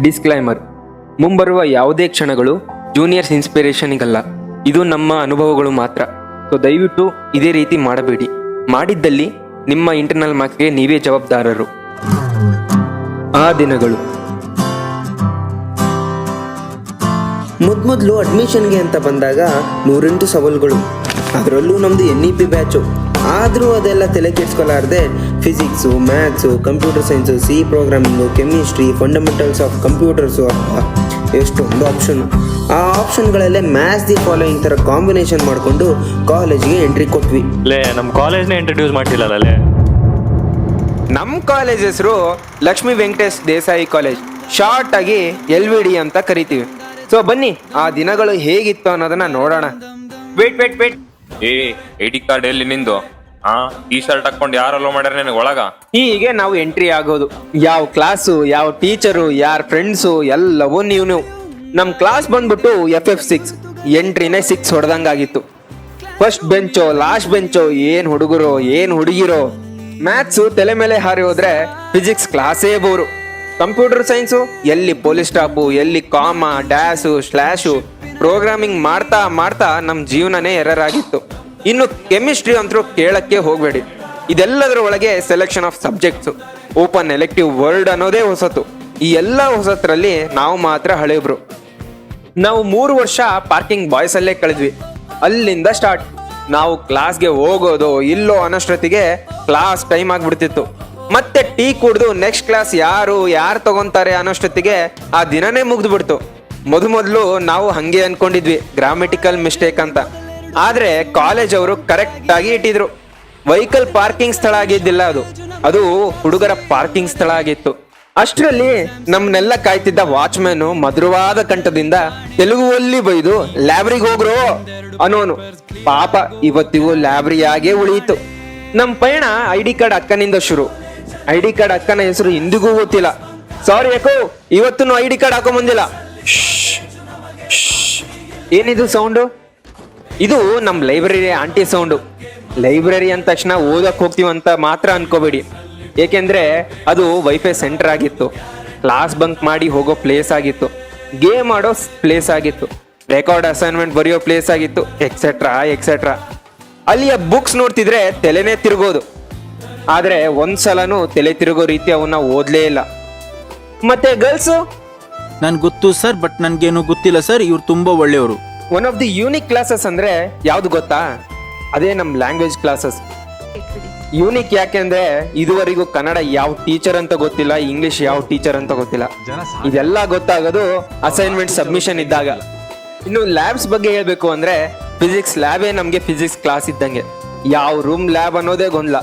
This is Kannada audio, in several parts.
ಡಿಸ್ಕ್ಲೈಮರ್: ಮುಂಬರುವ ಯಾವುದೇ ಕ್ಷಣಗಳು ಜೂನಿಯರ್ಸ್ ಇನ್ಸ್ಪಿರೇಷನ್ಗಲ್ಲ, ಇದು ನಮ್ಮ ಅನುಭವಗಳು ಮಾತ್ರ. ಸೊ ದಯವಿಟ್ಟು ಇದೇ ರೀತಿ ಮಾಡಬೇಡಿ. ಮಾಡಿದ್ದಲ್ಲಿ ನಿಮ್ಮ ಇಂಟರ್ನಲ್ ಮಾರ್ಕ್ಸ್ಗೆ ನೀವೇ ಜವಾಬ್ದಾರರು. ಆ ದಿನಗಳು ಮೊದಲು ಅಡ್ಮಿಷನ್ಗೆ ಅಂತ ಬಂದಾಗ 108 ಸವಾಲುಗಳು, ಅದರಲ್ಲೂ ನಮ್ಮದು NEP ಬ್ಯಾಚು. ಆದರೂ ಅದೆಲ್ಲ ತಲೆ ಕೆಡಿಸ್ಕೊಲಾರ್ದೆ physics, maths, computer science, C programming, chemistry, fundamentals of computers, ಎಷ್ಟೊಂದು ಆಪ್ಷನ್. ಆ ಆಪ್ಷನ್ಗಳಲ್ಲೇ ಮ್ಯಾಥ್ಸ್ ದಿ ಫಾಲೋಯಿಂಗ್ ಥರ ಕಾಂಬಿನೇಷನ್ ಮಾಡಿಕೊಂಡು ಕಾಲೇಜ್ಗೆ ಎಂಟ್ರಿ ಕೊಟ್ವಿ. ನಮ್ಮ ಕಾಲೇಜ್ನ ಇಂಟ್ರಡ್ಯೂಸ್ ಮಾಡಿಲ್ಲಲ್ಲೇ. ನಮ್ಮ ಕಾಲೇಜ್ ಹೆಸರು ಲಕ್ಷ್ಮೀ ವೆಂಕಟೇಶ್ ದೇಸಾಯಿ ಕಾಲೇಜ್, ಶಾರ್ಟ್ ಆಗಿ LVD ಅಂತ ಕರಿತೀವಿ. ಸೊ ಬನ್ನಿ ಆ ದಿನಗಳು ಹೇಗಿತ್ತು ಅನ್ನೋದನ್ನ ನೋಡೋಣ. ವೇಟ್ ಐಡಿ ಕಾರ್ಡ್ ಎಲ್ಲಿ ನಿಂದು? ಟಿ ಶರ್ಟ್ ಹಾಕೊಂಡು ಯಾರಲ್ಲೋ ಮಾಡ್ಯಾರ ನಿನಗೆ ಒಳಗ? ಹೀಗೆ ನಾವು ಎಂಟ್ರಿ ಆಗೋದು. ಯಾವ ಕ್ಲಾಸು, ಯಾವ ಟೀಚರು, ಯಾರ ಫ್ರೆಂಡ್ಸು ಎಲ್ಲವೂ ನೀವು. ನಮ್ಮ ಕ್ಲಾಸ್ ಬಂದ್ಬಿಟ್ಟು FF6. ಎಂಟ್ರಿನೇ 6 ಹೊಡೆದಂಗಾಗಿತ್ತು. ಫಸ್ಟ್ ಬೆಂಚೋ ಲಾಸ್ಟ್ ಬೆಂಚೋ, ಏನ್ ಹುಡುಗರು ಏನ್ ಹುಡುಗಿರೋ. ಮ್ಯಾಥ್ಸು ತಲೆ ಮೇಲೆ ಹಾರಿ ಹೋದ್ರೆ ಫಿಸಿಕ್ಸ್ ಕ್ಲಾಸೇ ಬೋರು. ಕಂಪ್ಯೂಟರ್ ಸೈನ್ಸು ಎಲ್ಲಿ ಪೊಲೀಸ್ ಸ್ಟಾಪು, ಎಲ್ಲಿ ಕಾಮ, ಡ್ಯಾಶು, ಸ್ಲ್ಯಾಶು, ಪ್ರೋಗ್ರಾಮಿಂಗ್ ಮಾಡ್ತಾ ಮಾಡ್ತಾ ನಮ್ಮ ಜೀವನನೇ ಎರರಾಗಿತ್ತು. ಇನ್ನು ಕೆಮಿಸ್ಟ್ರಿ ಅಂತೂ ಕೇಳಕ್ಕೆ ಹೋಗಬೇಡಿ. ಇದೆಲ್ಲದರ ಒಳಗೆ selection of subjects, open elective word ಅನ್ನೋದೇ ಹೊಸತು. ಈ ಎಲ್ಲ ಹೊಸತರಲ್ಲಿ ನಾವು ಮಾತ್ರ ಹಳೆಬ್ರು. ನಾವು 3 ವರ್ಷ ಪಾರ್ಕಿಂಗ್ ಬಾಯ್ಸಲ್ಲೇ ಕಳೆದ್ವಿ. ಅಲ್ಲಿಂದ ಸ್ಟಾರ್ಟ್. ನಾವು ಕ್ಲಾಸ್ಗೆ ಹೋಗೋದು ಇಲ್ಲೋ ಅನ್ನೋಷ್ಟೊತ್ತಿಗೆ ಕ್ಲಾಸ್ ಟೈಮ್ ಆಗಿಬಿಡ್ತಿತ್ತು. ಮತ್ತೆ ಟೀ ಕುಡ್ದು ನೆಕ್ಸ್ಟ್ ಕ್ಲಾಸ್ ಯಾರು ತಗೊಂತಾರೆ ಅನ್ನೋಷ್ಟೊತ್ತಿಗೆ ಆ ದಿನನೇ ಮುಗ್ದು ಮೊದಲು ನಾವು ಹಂಗೆ ಅನ್ಕೊಂಡಿದ್ವಿ, ಗ್ರಾಮೆಟಿಕಲ್ ಮಿಸ್ಟೇಕ್ ಅಂತ. ಆದ್ರೆ ಕಾಲೇಜ್ ಅವರು ಕರೆಕ್ಟ್ ಆಗಿ ಇಟ್ಟಿದ್ರು. ವೆಹಿಕಲ್ ಪಾರ್ಕಿಂಗ್ ಸ್ಥಳ ಆಗಿದ್ದಿಲ್ಲ, ಅದು ಹುಡುಗರ ಪಾರ್ಕಿಂಗ್ ಸ್ಥಳ ಆಗಿತ್ತು. ಅಷ್ಟರಲ್ಲಿ ನಮ್ನೆಲ್ಲ ಕಾಯ್ತಿದ್ದ ವಾಚ್ಮ್ಯಾನ್ ಮಧುರವಾದ ಕಂಠದಿಂದ ತೆಲುಗುವಲ್ಲಿ ಬೈದು ಲ್ಯಾಬ್ರಿಗೆ ಹೋಗ್ರೋ ಅನ್ನೋನು. ಪಾಪ ಇವತ್ತಿಗೂ ಲ್ಯಾಬ್ರಿಯಾಗೆ ಉಳಿಯಿತು. ನಮ್ ಪಯಣ ID ಕಾರ್ಡ್ ಅಕ್ಕನಿಂದ ಶುರು. ID ಕಾರ್ಡ್ ಅಕ್ಕನ ಹೆಸರು ಇಂದಿಗೂ ಗೊತ್ತಿಲ್ಲ. ಸಾರಿ ಯಾಕೋ ಇವತ್ತು ID ಕಾರ್ಡ್ ಹಾಕೋ ಬಂದಿಲ್ಲ. ಏನಿದು ಸೌಂಡು? ಇದು ನಮ್ ಲೈಬ್ರರಿ ಆಂಟಿ ಸೌಂಡು. ಲೈಬ್ರರಿ ಅಂದ ತಕ್ಷಣ ಓದಕ್ ಹೋಗ್ತೀವಂತ ಮಾತ್ರ ಅನ್ಕೋಬೇಡಿ. ಏಕೆಂದ್ರೆ ಅದು ವೈಫೈ ಸೆಂಟರ್ ಆಗಿತ್ತು, ಕ್ಲಾಸ್ ಬಂಕ್ ಮಾಡಿ ಹೋಗೋ ಪ್ಲೇಸ್ ಆಗಿತ್ತು, ಗೇಮ್ ಆಡೋ ಪ್ಲೇಸ್ ಆಗಿತ್ತು, ರೆಕಾರ್ಡ್ ಅಸೈನ್ಮೆಂಟ್ ಬರೆಯೋ ಪ್ಲೇಸ್ ಆಗಿತ್ತು, ಎಕ್ಸೆಟ್ರಾ. ಅಲ್ಲಿಯ ಬುಕ್ಸ್ ನೋಡ್ತಿದ್ರೆ ತಲೆನೇ ತಿರುಗೋದು. ಆದ್ರೆ ಒಂದ್ಸಲನೂ ತಲೆ ತಿರುಗೋ ರೀತಿ ಅವನ್ನ ಓದ್ಲೇ ಇಲ್ಲ. ಮತ್ತೆ ಗರ್ಲ್ಸು ನನ್ಗೆ ಗೊತ್ತು ಸರ್, ಬಟ್ ನನ್ಗೇನು ಗೊತ್ತಿಲ್ಲ ಸರ್. ಇವ್ರು ತುಂಬಾ ಒಳ್ಳೆಯವರು. One of the unique classes ಅಂದ್ರೆ ಯಾವ್ದು ಗೊತ್ತಾ? ಅದೇ ನಮ್ ಲ್ಯಾಂಗ್ವೇಜ್ ಕ್ಲಾಸಸ್. ಯೂನಿಕ್ ಯಾಕೆಂದ್ರೆ ಇದುವರೆಗೂ ಕನ್ನಡ ಯಾವ ಟೀಚರ್ ಅಂತ ಗೊತ್ತಿಲ್ಲ, ಇಂಗ್ಲಿಷ್ ಯಾವ ಟೀಚರ್ ಅಂತ ಗೊತ್ತಿಲ್ಲ. ಇದೆಲ್ಲ ಗೊತ್ತಾಗೋದು ಅಸೈನ್ಮೆಂಟ್ ಸಬ್ಮಿಷನ್ ಇದ್ದಾಗ. ಇನ್ನು ಲ್ಯಾಬ್ಸ್ ಬಗ್ಗೆ ಹೇಳ್ಬೇಕು ಅಂದ್ರೆ ಫಿಸಿಕ್ಸ್ ಲ್ಯಾಬೇ ನಮ್ಗೆ ಫಿಸಿಕ್ಸ್ ಕ್ಲಾಸ್ ಇದ್ದಂಗೆ. ಯಾವ ರೂಮ್ ಲ್ಯಾಬ್ ಅನ್ನೋದೇ ಗೊಂದಲ.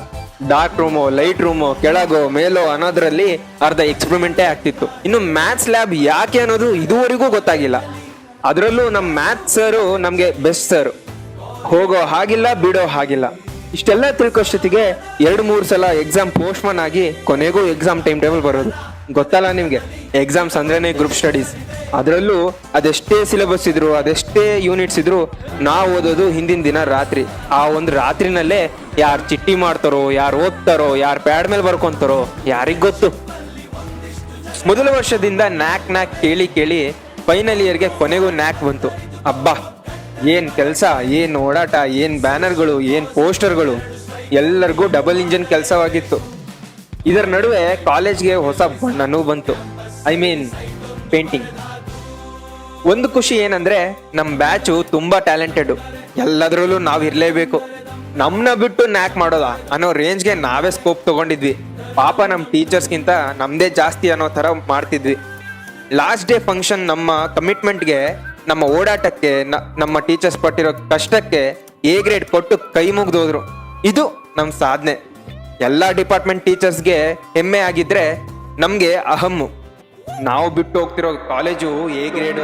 ಡಾರ್ಕ್ ರೂಮೋ ಲೈಟ್ ರೂಮೋ ಕೆಳಗೋ ಮೇಲೋ ಅನ್ನೋದ್ರಲ್ಲಿ ಅರ್ಧ ಎಕ್ಸ್ಪೆರಿಮೆಂಟೇ ಆಗ್ತಿತ್ತು. ಇನ್ನು ಮ್ಯಾಥ್ಸ್ ಲ್ಯಾಬ್ ಯಾಕೆ ಅನ್ನೋದು ಇದುವರೆಗೂ ಗೊತ್ತಾಗಿಲ್ಲ. ಅದರಲ್ಲೂ ನಮ್ಮ ಮ್ಯಾಥ್ಸ್ ಸರು ನಮ್ಗೆ ಬೆಸ್ಟ್ ಸರ್. ಹೋಗೋ ಹಾಗಿಲ್ಲ, ಬಿಡೋ ಹಾಗಿಲ್ಲ. ಇಷ್ಟೆಲ್ಲ ತಿಳ್ಕೊಷ್ಟೊತ್ತಿಗೆ 2-3 ಸಲ ಎಕ್ಸಾಮ್ ಪೋಸ್ಟ್ಪೋನ್ ಆಗಿ ಕೊನೆಗೂ ಎಕ್ಸಾಮ್ ಟೈಮ್ ಟೇಬಲ್ ಬರೋದು. ಗೊತ್ತಲ್ಲ ನಿಮ್ಗೆ, ಎಕ್ಸಾಮ್ಸ್ ಅಂದ್ರೇನೆ ಗ್ರೂಪ್ ಸ್ಟಡೀಸ್. ಅದರಲ್ಲೂ ಅದೆಷ್ಟೇ ಸಿಲೆಬಸ್ ಇದ್ರು, ಅದೆಷ್ಟೇ ಯೂನಿಟ್ಸ್ ಇದ್ರು, ನಾವು ಓದೋದು ಹಿಂದಿನ ದಿನ ರಾತ್ರಿ. ಆ ಒಂದು ರಾತ್ರಿನಲ್ಲೇ ಯಾರು ಚಿಟ್ಟಿ ಮಾಡ್ತಾರೋ, ಯಾರು ಓದ್ತಾರೋ, ಯಾರು ಪ್ಯಾಡ್ ಮೇಲೆ ಬರ್ಕೊಂತಾರೋ ಯಾರಿಗ್ ಗೊತ್ತು. ಮೊದಲ ವರ್ಷದಿಂದ ನ್ಯಾಕ್ ಕೇಳಿ ಫೈನಲ್ ಇಯರ್ಗೆ ಕೊನೆಗೂ ನ್ಯಾಕ್ ಬಂತು. ಅಬ್ಬಾ, ಏನ್ ಕೆಲಸ, ಏನ್ ಓಡಾಟ, ಏನ್ ಬ್ಯಾನರ್ಗಳು, ಏನ್ ಪೋಸ್ಟರ್ಗಳು, ಎಲ್ಲರಿಗೂ ಡಬಲ್ ಇಂಜಿನ್ ಕೆಲಸವಾಗಿತ್ತು. ಇದರ ನಡುವೆ ಕಾಲೇಜ್ಗೆ ಹೊಸ ಬಣ್ಣನೂ ಬಂತು, ಐ ಮೀನ್ ಪೇಂಟಿಂಗ್. ಒಂದು ಖುಷಿ ಏನಂದ್ರೆ ನಮ್ಮ ಬ್ಯಾಚು ತುಂಬಾ ಟ್ಯಾಲೆಂಟೆಡ್. ಎಲ್ಲದರಲ್ಲೂ ನಾವು ಇರಲೇಬೇಕು, ನಮ್ಮನ್ನ ಬಿಟ್ಟು ನ್ಯಾಕ್ ಮಾಡೋದಾ ಅನ್ನೋ ರೇಂಜ್ಗೆ ನಾವೇ ಸ್ಕೋಪ್ ತಗೊಂಡಿದ್ವಿ. ಪಾಪ ನಮ್ಮ ಟೀಚರ್ಸ್ಗಿಂತ ನಮ್ದೇ ಜಾಸ್ತಿ ಅನ್ನೋ ಥರ ಮಾಡ್ತಿದ್ವಿ. ಲಾಸ್ಟ್ ಡೇ ಫಂಕ್ಷನ್ ನಮ್ಮ ಕಮಿಟ್ಮೆಂಟ್ಗೆ, ನಮ್ಮ ಓಡಾಟಕ್ಕೆ, ನಮ್ಮ ಟೀಚರ್ಸ್ ಪಟ್ಟಿರೋ ಕಷ್ಟಕ್ಕೆ A ಗ್ರೇಡ್ ಕೊಟ್ಟು ಕೈ ಮುಗ್ದೋದ್ರು. ಇದು ನಮ್ಮ ಸಾಧನೆ. ಎಲ್ಲ ಡಿಪಾರ್ಟ್ಮೆಂಟ್ ಟೀಚರ್ಸ್ಗೆ ಹೆಮ್ಮೆ ಆಗಿದ್ರೆ ನಮಗೆ ಅಹಮ್ಮು. ನಾವು ಬಿಟ್ಟು ಹೋಗ್ತಿರೋ college A grade.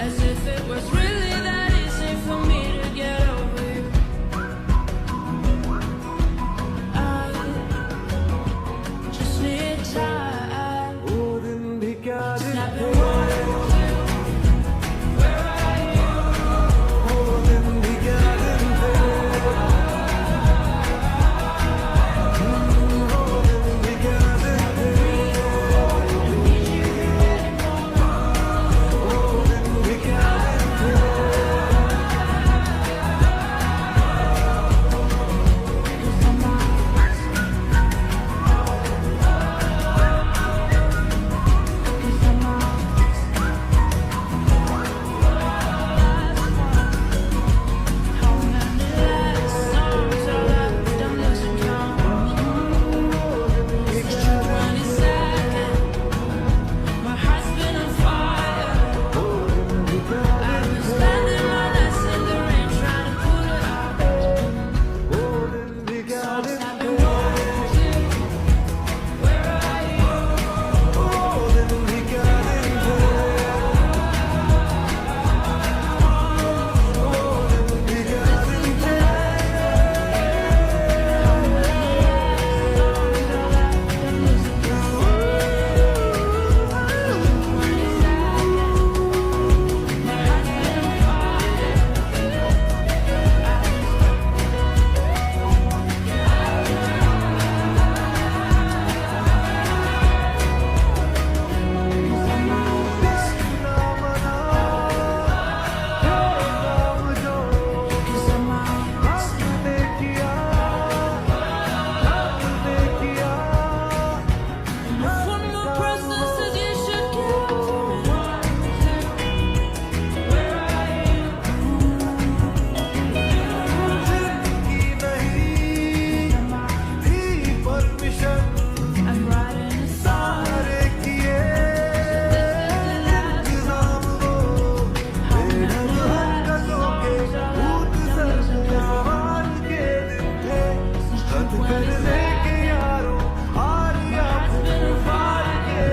As if it was really that easy for me to get over you.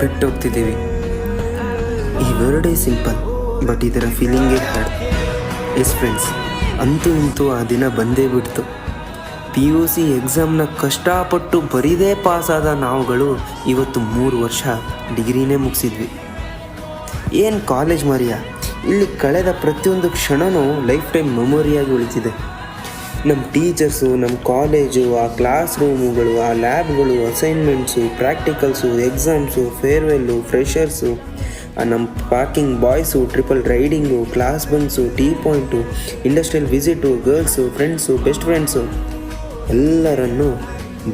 ಬಿಟ್ಟೋಗ್ತಿದ್ದೀವಿ. ಈ ವರ್ಡೇ ಸಿಂಪಲ್, ಬಟ್ ಇದರ ಫೀಲಿಂಗೇ ಹಾರ್ಡ್. ಎಸ್ ಫ್ರೆಂಡ್ಸ್, ಅಂತೂ ಇಂತೂ ಆ ದಿನ ಬಂದೇ ಬಿಡ್ತು. PUC ಎಕ್ಸಾಮ್ನ ಕಷ್ಟಪಟ್ಟು ಬರೀದೇ ಪಾಸಾದ ನಾವುಗಳು ಇವತ್ತು 3 ವರ್ಷ ಡಿಗ್ರಿನೇ ಮುಗಿಸಿದ್ವಿ. ಏನು ಕಾಲೇಜ್ ಮರಿಯ, ಇಲ್ಲಿ ಕಳೆದ ಪ್ರತಿಯೊಂದು ಕ್ಷಣವೂ ಲೈಫ್ ಟೈಮ್ ಮೆಮೊರಿಯಾಗಿ ಉಳಿತಿದೆ. ನಮ್ಮ ಟೀಚರ್ಸು, ನಮ್ಮ ಕಾಲೇಜು, ಆ ಕ್ಲಾಸ್ ರೂಮುಗಳು, ಆ ಲ್ಯಾಬ್ಗಳು, assignments, practicals, exams, farewell, freshers, ನಮ್ಮ parking boys, triple riding, class bunks, tea point, industrial visit, girls, friends, best friends ಎಲ್ಲರನ್ನೂ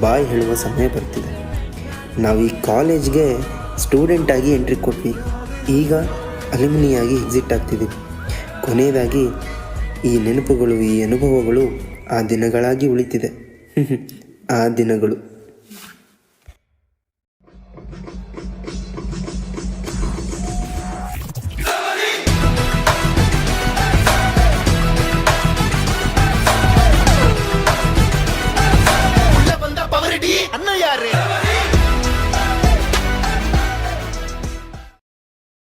ಬಾಯ್ ಹೇಳುವ ಸಮಯ ಬರ್ತಿದೆ. ನಾವು ಈ ಕಾಲೇಜ್ಗೆ ಸ್ಟೂಡೆಂಟಾಗಿ ಎಂಟ್ರಿ ಕೊಟ್ವಿ, ಈಗ ಅಲ್ಯುಮಿನಿಯಾಗಿ ಎಕ್ಸಿಟ್ ಆಗ್ತಿದ್ದೀವಿ. ಕೊನೆಯದಾಗಿ ಈ ನೆನಪುಗಳು, ಈ ಅನುಭವಗಳು ಆ ದಿನಗಳಾಗಿ ಉಳಿತಿದೆ. ಆ ದಿನಗಳು